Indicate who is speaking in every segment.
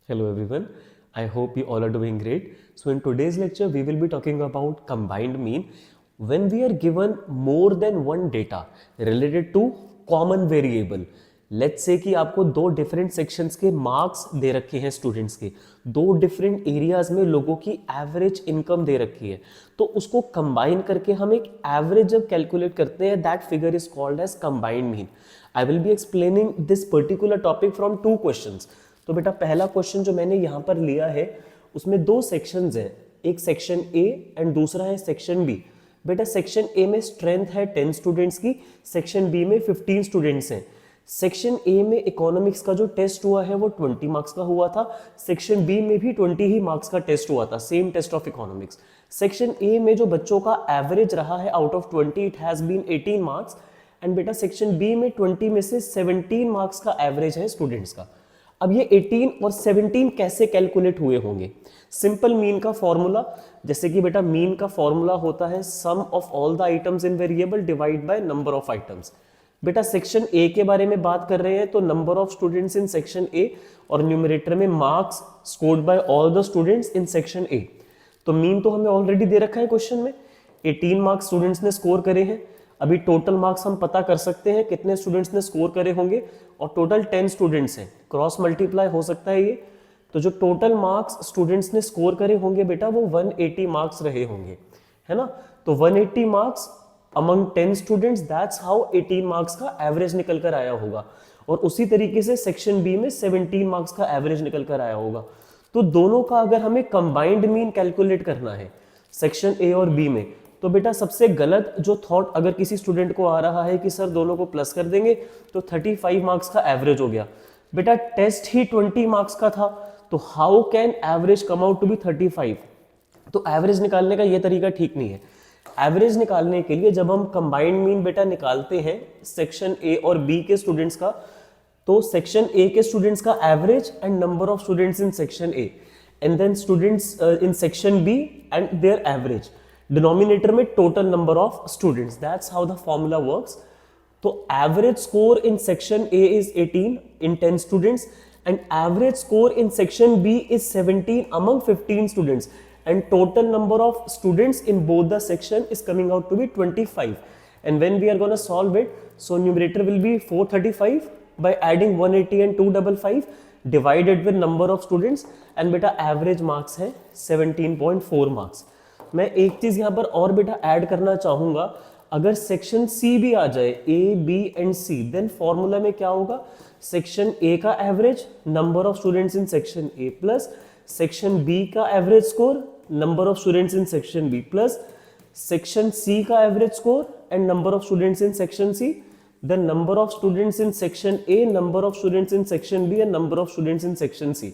Speaker 1: Hello everyone, I hope you all are doing great. So in today's lecture we will be talking about combined mean when we are given more than one data related to common variable. Let's say कि आपको दो different sections के marks दे रखे हैं students के, दो different areas में लोगों की एवरेज इनकम दे रखी है, तो उसको कंबाइन करके हम एक एवरेज जब कैलकुलेट करते हैं that figure is called as combined mean. I will be explaining this particular topic from two questions. तो बेटा पहला क्वेश्चन जो मैंने यहाँ पर लिया है उसमें दो सेक्शंस हैं, एक सेक्शन ए एंड दूसरा है सेक्शन बी. बेटा सेक्शन ए में स्ट्रेंथ है 10 स्टूडेंट्स की, सेक्शन बी में 15 स्टूडेंट्स हैं. सेक्शन ए में इकोनॉमिक्स का जो टेस्ट हुआ है वो 20 मार्क्स का हुआ था, सेक्शन बी में भी 20 ही मार्क्स का टेस्ट हुआ था, same test of economics. Section A में जो बच्चों का एवरेज रहा है out of 20 it has been 18 marks and बेटा सेक्शन बी में 20 में से 17 मार्क्स का एवरेज है स्टूडेंट्स का. अब ये 18 और 17 कैसे कैलकुलेट हुए होंगे? सिंपल मीन का फॉर्मूला, जैसे कि बेटा मीन का फॉर्मूला होता है sum of all the items in variable divide by number of items. बेटा सेक्शन ए के बारे में बात कर रहे हैं तो number of students in section A और न्यूमरेटर में marks scored by all the students in section A. तो मीन तो हमें ऑलरेडी दे रखा है क्वेश्चन में, 18 मार्क्स स्टूडेंट्स ने स्कोर करे हैं. अभी टोटल मार्क्स हम पता कर सकते हैं कितने स्टूडेंट्स ने स्कोर करे होंगे, और टोटल 10 स्टूडेंट्स हैं, क्रॉस मल्टीप्लाई हो सकता है ये. तो जो टोटल मार्क्स स्टूडेंट्स ने स्कोर करे होंगे बेटा वो 180 मार्क्स रहे होंगे, है ना. तो 180 marks among 10 students, that's how 18 marks का एवरेज निकल कर आया होगा. और उसी तरीके से सेक्शन बी में 17 मार्क्स का एवरेज निकल कर आया होगा. तो दोनों का अगर हमें कंबाइंड मीन कैलकुलेट करना है सेक्शन ए और बी में, तो बेटा सबसे गलत जो थॉट अगर किसी स्टूडेंट को आ रहा है कि सर दोनों को प्लस कर देंगे तो 35 मार्क्स का एवरेज हो गया. बेटा टेस्ट ही 20 मार्क्स का था, तो how can average come out to be 35? तो एवरेज निकालने का ये तरीका ठीक नहीं है. एवरेज निकालने के लिए जब हम कंबाइंड मीन बेटा निकालते हैं सेक्शन ए और बी के स्टूडेंट्स का, तो सेक्शन ए के स्टूडेंट्स का average and number of students in section A and then students in section B and their average, denominator में total number of students, that's how the formula works. तो average score in section A is 18 in 10 students and average score in section B is 17 among 15 students and total number of students in both the section is coming out to be 25. And when we are going to solve it, so numerator will be 435 by adding 180 and 255 divided with number of students and बेटा average marks है 17.4 marks. मैं एक चीज यहाँ पर और बेटा add करना चाहूंगा, अगर सेक्शन सी भी आ जाए A B and C, then formula में क्या होगा, सेक्शन ए का average number of students in section A plus section B का average score number of students in section B plus section C का average score and number of students in section C, then number of students in section A, number of students in section B and number of students in section C.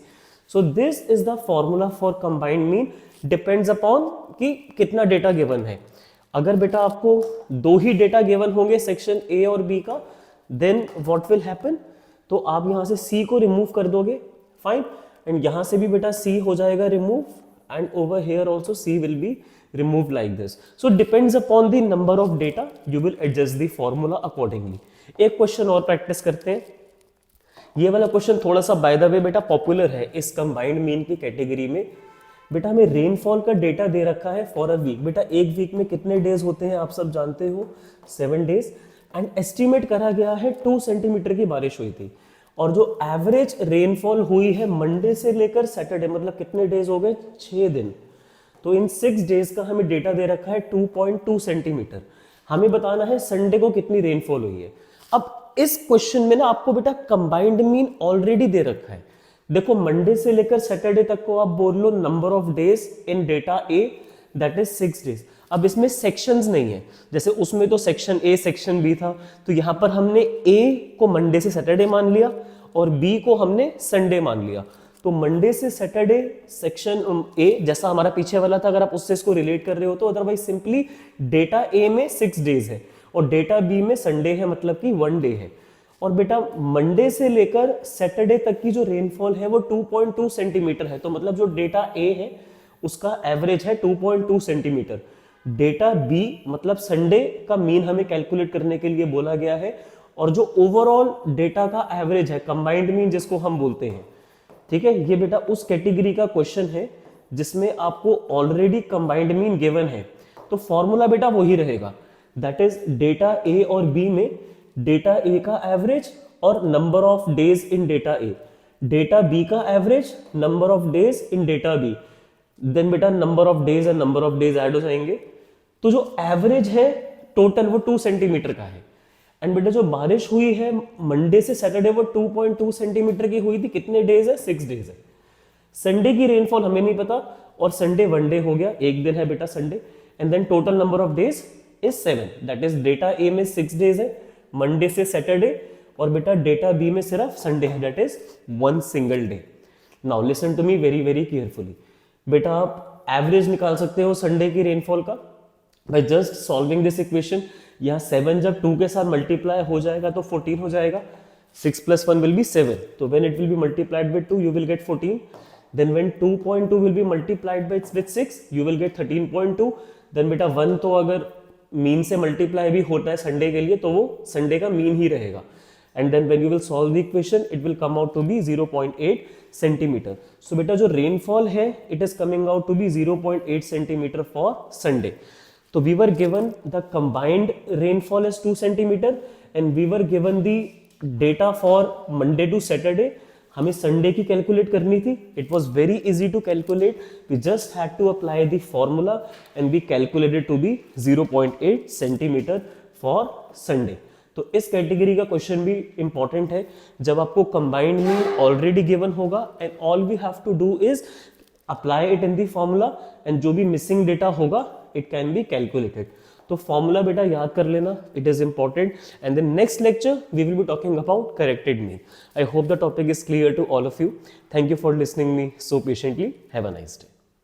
Speaker 1: So this is the formula for combined mean, depends upon कि कितना data given है. अगर बेटा आपको दो ही data given होंगे section A और B का, देन व्हाट विल हैपन, तो आप यहां से सी को रिमूव कर दोगे, फाइन, एंड यहां से भी बेटा सी हो जाएगा remove and over here also C will be removed like this. So depends upon the number of data, you will adjust the formula accordingly. एक क्वेश्चन और प्रैक्टिस करते हैं. ये वाला क्वेश्चन थोड़ा सा बाय द वे बेटा पॉपुलर है इस कंबाइंड मीन की कैटेगरी में. बेटा हमें रेनफॉल का डेटा दे रखा है फॉर अ वीक. बेटा एक वीक में कितने डेज होते हैं आप सब जानते हो, 7 डेज, एंड एस्टिमेट करा गया है 2 सेंटीमीटर की बारिश हुई थी. और जो एवरेज रेनफॉल हुई है मंडे से लेकर सैटरडे, मतलब कितने डेज हो गए, 6 दिन. तो इन 6 डेज का हमें डेटा दे रखा है 2.2 सेंटीमीटर. हमें बताना है संडे को कितनी रेनफॉल हुई है. अब इस क्वेश्चन में ना आपको बेटा कंबाइंड मीन ऑलरेडी दे रखा है. देखो मंडे से लेकर सैटरडे तक को आप बोल लो number of days in data A, that is 6 days. अब इसमें सेक्शंस नहीं है, जैसे उसमें तो सेक्शन ए सेक्शन बी था, तो यहां पर हमने ए को मंडे से सैटरडे मान लिया और बी को हमने संडे मान लिया. तो मंडे से सैटरडे सेक्शन ए जैसा हमारा पीछे वाला था, अगर आप उससे इसको रिलेट कर रहे हो तो अदरवाइज सिंपली डेटा ए में 6 डेज है और डेटा बी में संडे है, मतलब कि 1 डे है. और बेटा मंडे से लेकर सैटरडे तक की जो रेनफॉल है वो 2.2 सेंटीमीटर है, तो मतलब जो डेटा ए है उसका एवरेज है 2.2 सेंटीमीटर. डेटा बी मतलब संडे का मीन हमें कैलकुलेट करने के लिए बोला गया है, और जो ओवरऑल डेटा का एवरेज है कंबाइंड मीन जिसको हम बोलते हैं, ठीक है, ये बेटा उस कैटेगरी का क्वेश्चन है जिसमें आपको ऑलरेडी कंबाइंड मीन गिवन है, तो फॉर्मूला बेटा वही रहेगा, दैट इज डेटा ए और बी में डेटा ए का एवरेज और number of days in data A, data B का average, number of days in data B, then बेटा number of days and number of days add हो जाएंगे। तो जो एवरेज है टोटल वो 2 सेंटीमीटर का है। एंड बेटा जो बारिश हुई है मंडे से सैटरडे वो 2.2 सेंटीमीटर की हुई थी, कितने डेज है, 6 डेज है। संडे की रेनफॉल हमें नहीं पता, और संडे वन डे हो गया, एक दिन है बेटा Sunday, and then total number of days is 7, that is data A में 6 डेज है मंडे से सैटरडे, और बेटा डेटा बी में सिर्फ संडे है, that is 1 single day. Now listen to me very very carefully, बेटा आप एवरेज निकाल सकते हो संडे की रेनफॉल का by just solving this equation. यहाँ 7 जब 2 के साथ मल्टीप्लाई हो जाएगा तो 14 हो जाएगा, 6 + 1 will be 7, तो when it will be multiplied with 2 you will get 14, then when 2.2 will be multiplied with 6 you will get 13.2, then बेटा 1 तो अगर मीन से मल्टीप्लाई भी होता है संडे के लिए तो वो संडे का मीन ही रहेगा, and then when you will solve the equation it will come out to be 0.8 centimetre. So बेटा जो रेनफॉल है it is coming out to be 0.8 centimetre for Sunday। तो we were given the combined rainfall is 2 centimeter and we were given the data for Monday to Saturday। हमें Sunday की calculate करनी थी, it was very easy to calculate, we just had to apply the formula and we calculated to be 0.8 centimeter for Sunday। तो इस category का question भी important है जब आपको कंबाइंड मीन ऑलरेडी गिवन होगा and all we have to do is apply it in the formula, and जो भी मिसिंग डेटा होगा इट कैन बी कैलकुलेटेड। तो फॉर्मूला बेटा याद कर लेना, it is important, and then next lecture we will be talking about corrected mean. I hope the topic is clear to all of you. Thank you for listening me so patiently. Have a nice day.